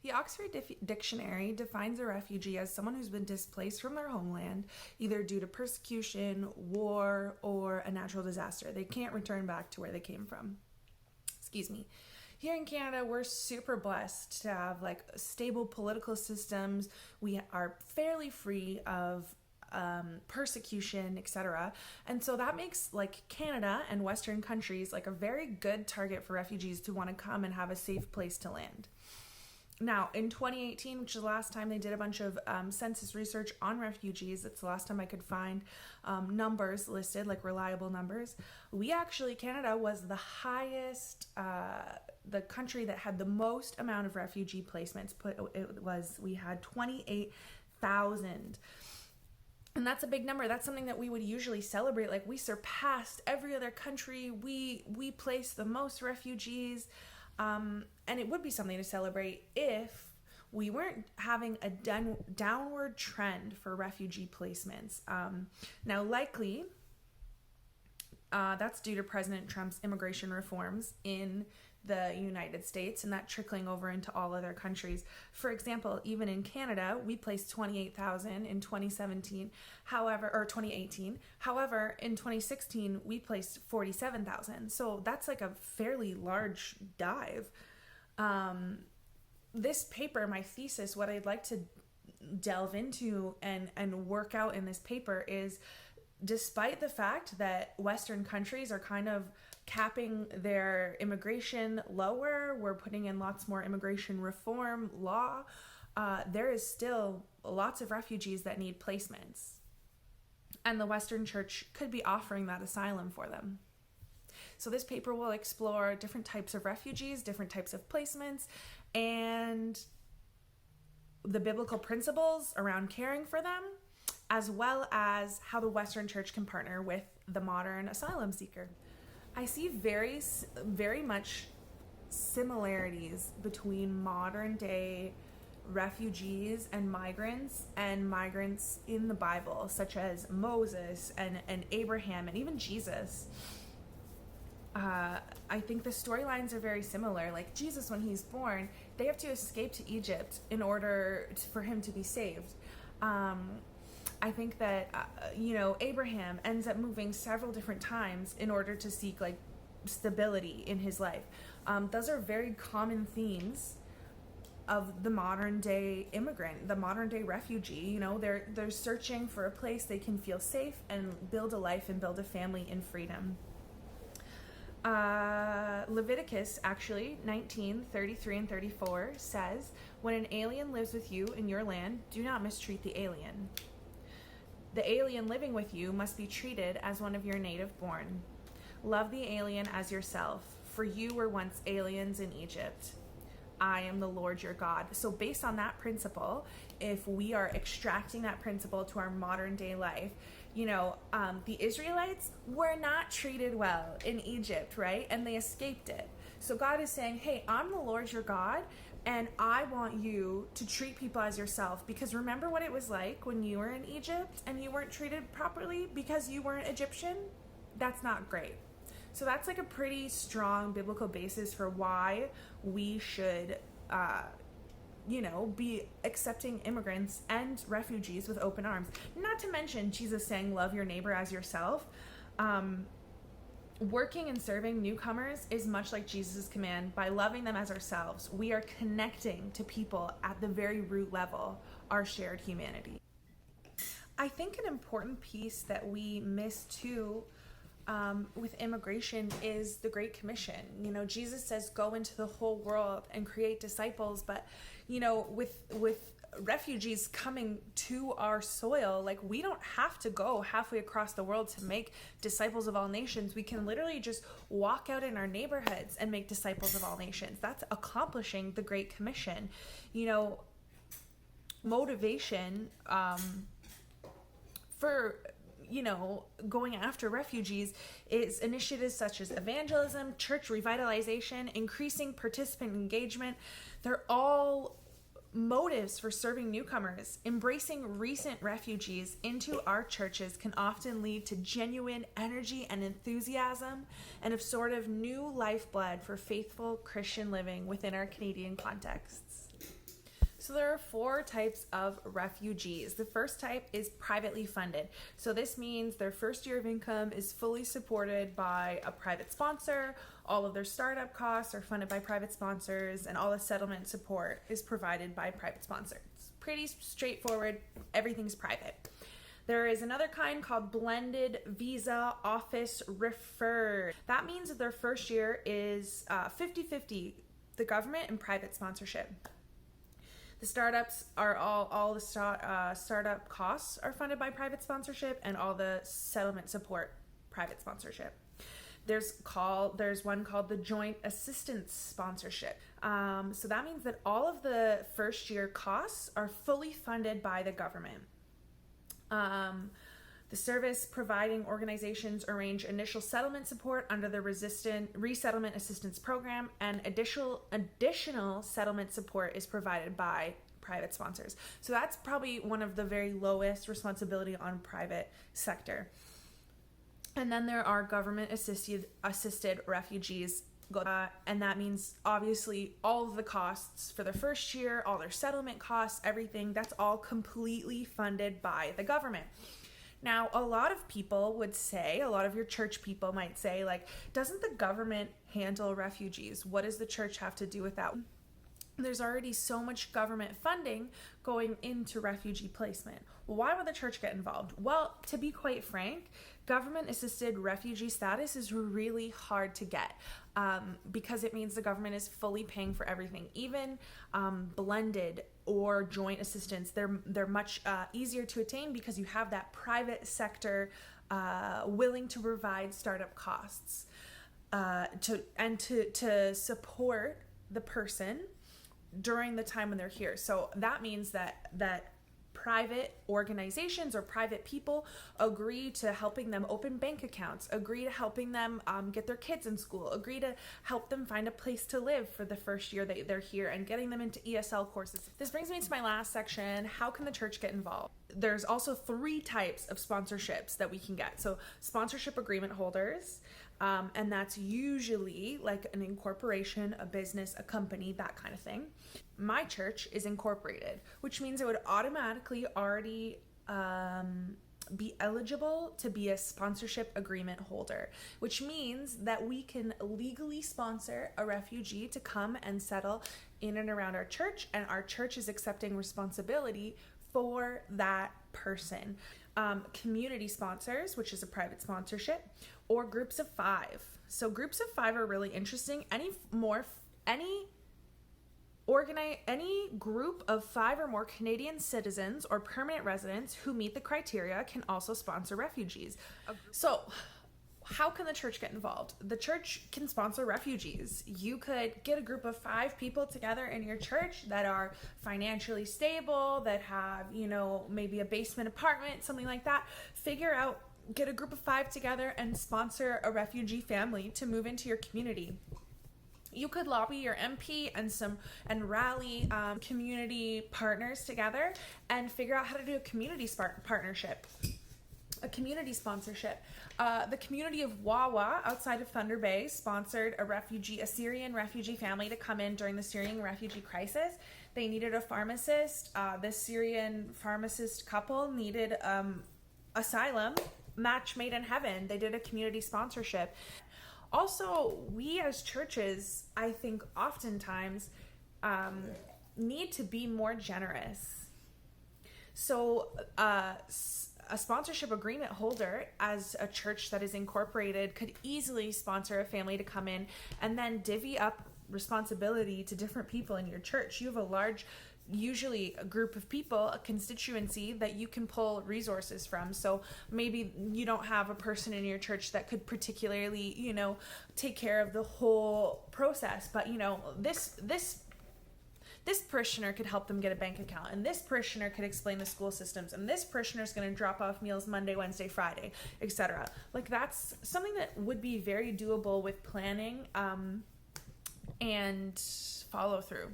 The Oxford Dictionary defines a refugee as someone who's been displaced from their homeland, either due to persecution, war, or a natural disaster. They can't return back to where they came from. Excuse me. Here in Canada, we're super blessed to have like stable political systems. We are fairly free of persecution, etc. And so that makes like Canada and Western countries like a very good target for refugees to want to come and have a safe place to land. Now, in 2018, which is the last time they did a bunch of census research on refugees, that's the last time I could find numbers listed, like reliable numbers. Canada was the highest, the country that had the most amount of refugee placements. We had 28,000. And that's a big number. That's something that we would usually celebrate. Like, we surpassed every other country. We placed the most refugees. And it would be something to celebrate if we weren't having a downward trend for refugee placements. Now, likely, that's due to President Trump's immigration reforms in the United States and that trickling over into all other countries. For example, even in Canada, we placed 28,000 in 2017, or 2018. However, in 2016, we placed 47,000. So that's like a fairly large dive. This paper, my thesis, what I'd like to delve into and work out in this paper is, despite the fact that Western countries are kind of capping their immigration lower, we're putting in lots more immigration reform law, there is still lots of refugees that need placements. And the Western Church could be offering that asylum for them. So this paper will explore different types of refugees, different types of placements, and the biblical principles around caring for them, as well as how the Western Church can partner with the modern asylum seeker. I see very, very much similarities between modern day refugees and migrants in the Bible, such as Moses and Abraham and even Jesus. I think the storylines are very similar. Like Jesus, when he's born, they have to escape to Egypt in order for him to be saved. I think that, Abraham ends up moving several different times in order to seek like stability in his life. Those are very common themes of the modern day immigrant, the modern day refugee. They're searching for a place they can feel safe and build a life and build a family in freedom. Leviticus, actually, 19:33 and 34 says, "When an alien lives with you in your land, do not mistreat the alien. The alien living with you must be treated as one of your native born. Love the alien as yourself, for you were once aliens in Egypt. I am the Lord your God." So based on that principle, if we are extracting that principle to our modern day life, the Israelites were not treated well in Egypt, right? And they escaped it. So God is saying, hey, I'm the Lord your God, and I want you to treat people as yourself, because remember what it was like when you were in Egypt and you weren't treated properly because you weren't Egyptian? That's not great. So that's like a pretty strong biblical basis for why we should, be accepting immigrants and refugees with open arms. Not to mention Jesus saying, love your neighbor as yourself. Working and serving newcomers is much like Jesus' command. By loving them as ourselves, we are connecting to people at the very root level, our shared humanity. I think an important piece that we miss too with immigration is the Great Commission. Jesus says, go into the whole world and create disciples. But, with refugees coming to our soil, like, we don't have to go halfway across the world to make disciples of all nations. We can literally just walk out in our neighborhoods and make disciples of all nations. That's accomplishing the Great Commission. Motivation for going after refugees is initiatives such as evangelism, church revitalization, increasing participant engagement. They're all motives for serving newcomers. Embracing recent refugees into our churches can often lead to genuine energy and enthusiasm and a sort of new lifeblood for faithful Christian living within our Canadian contexts. So there are 4 types of refugees. The first type is privately funded. So this means their first year of income is fully supported by a private sponsor. All of their startup costs are funded by private sponsors, and all the settlement support is provided by private sponsors. It's pretty straightforward. Everything's private. There is another kind called blended visa office referred. That means that their first year is 50-50, the government and private sponsorship. The startups are all the startup costs are funded by private sponsorship, and all the settlement support private sponsorship. There's one called the joint assistance sponsorship. So that means that all of the first year costs are fully funded by the government. The service providing organizations arrange initial settlement support under the resettlement assistance program, and additional settlement support is provided by private sponsors. So that's probably one of the very lowest responsibility on private sector. And then there are government assisted refugees. And that means obviously all of the costs for their first year, all their settlement costs, everything, that's all completely funded by the government. Now, a lot of people would say, a lot of your church people might say, like, doesn't the government handle refugees? What does the church have to do with that? There's already so much government funding going into refugee placement. Well, why would the church get involved? Well, to be quite frank, government-assisted refugee status is really hard to get because it means the government is fully paying for everything. Even blended or joint assistance, they're much easier to attain because you have that private sector willing to provide startup costs to support the person during the time when they're here. So that means that private organizations or private people agree to helping them open bank accounts, agree to helping them get their kids in school, agree to help them find a place to live for the first year that they're here, and getting them into ESL courses. This brings me to my last section. How can the church get involved? There's also 3 types of sponsorships that we can get. So sponsorship agreement holders, and that's usually like an incorporation, a business, a company, that kind of thing. My church is incorporated, which means it would automatically already be eligible to be a sponsorship agreement holder, which means that we can legally sponsor a refugee to come and settle in and around our church, and our church is accepting responsibility for that person. Community sponsors, which is a private sponsorship, or groups of 5. So groups of 5 are really interesting. Any group of 5 or more Canadian citizens or permanent residents who meet the criteria can also sponsor refugees. So how can the church get involved? The church can sponsor refugees. You could get a group of 5 people together in your church that are financially stable, that have, maybe a basement apartment, something like that. Get a group of 5 together and sponsor a refugee family to move into your community. You could lobby your MP and rally community partners together and figure out how to do a community partnership, a community sponsorship. The community of Wawa outside of Thunder Bay sponsored a Syrian refugee family to come in during the Syrian refugee crisis. They needed a pharmacist. The Syrian pharmacist couple needed asylum, match made in heaven. They did a community sponsorship. Also, we as churches, I think oftentimes need to be more generous. So a sponsorship agreement holder as a church that is incorporated could easily sponsor a family to come in and then divvy up responsibility to different people in your church. You have usually a group of people, a constituency that you can pull resources from. So maybe you don't have a person in your church that could particularly, take care of the whole process, but this parishioner could help them get a bank account, and this parishioner could explain the school systems, and this parishioner is going to drop off meals Monday, Wednesday, Friday, etc. Like, that's something that would be very doable with planning and follow through.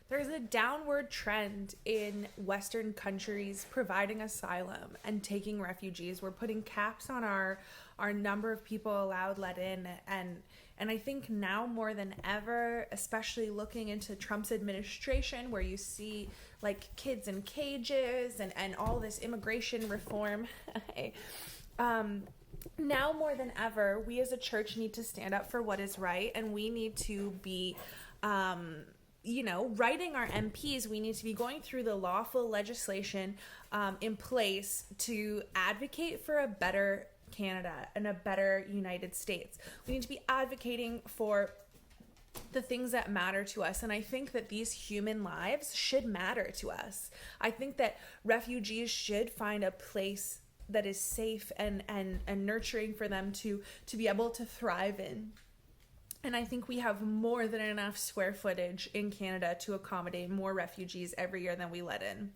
There's a downward trend in Western countries providing asylum and taking refugees. We're putting caps on our number of people allowed let in, and And I think now more than ever, especially looking into Trump's administration, where you see like kids in cages and all this immigration reform, now more than ever, we as a church need to stand up for what is right, and we need to be writing our MPs. We need to be going through the lawful legislation in place to advocate for a better Canada and a better United States. We need to be advocating for the things that matter to us. And I think that these human lives should matter to us. I think that refugees should find a place that is safe and nurturing for them to be able to thrive in. And I think we have more than enough square footage in Canada to accommodate more refugees every year than we let in.